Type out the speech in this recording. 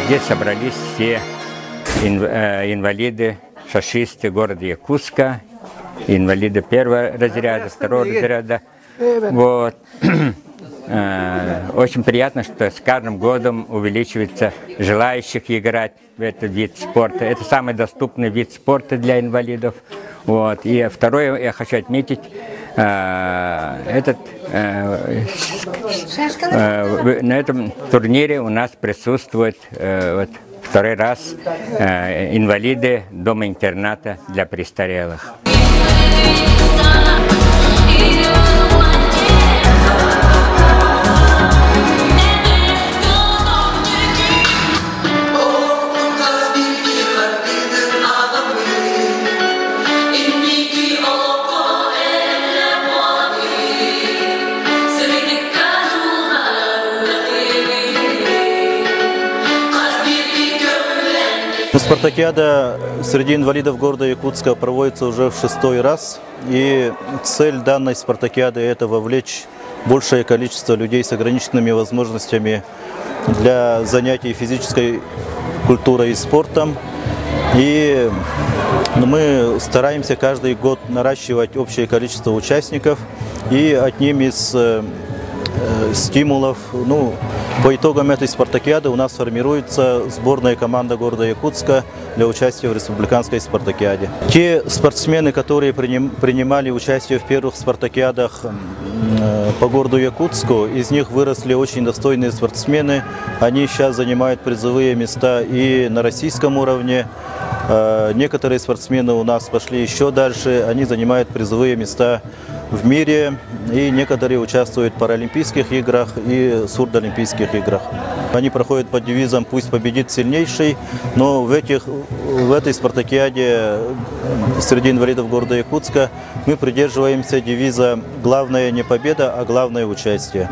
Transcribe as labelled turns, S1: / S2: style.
S1: Здесь собрались все инвалиды, шашисты города Якутска, инвалиды первого разряда, второго разряда. Вот. Очень приятно, что с каждым годом увеличивается желающих играть в этот вид спорта. Это самый доступный вид спорта для инвалидов. Вот. И второе, я хочу отметить, на этом турнире у нас присутствуют второй раз инвалиды дома-интерната для престарелых.
S2: Спартакиада среди инвалидов города Якутска проводится уже в 6-й раз. И цель данной спартакиады – это вовлечь большее количество людей с ограниченными возможностями для занятий физической культурой и спортом. И мы стараемся каждый год наращивать общее количество участников, и одним из стимулов, по итогам этой спартакиады у нас формируется сборная команда города Якутска для участия в республиканской спартакиаде. Те спортсмены, которые принимали участие в первых спартакиадах по городу Якутску, из них выросли очень достойные спортсмены. Они сейчас занимают призовые места и на российском уровне. Некоторые спортсмены у нас пошли еще дальше, они занимают призовые места в мире, и некоторые участвуют в Паралимпийских играх и Сурдолимпийских играх. Они проходят под девизом «Пусть победит сильнейший», но в этой спартакиаде среди инвалидов города Якутска мы придерживаемся девиза «Главное не победа, а главное участие».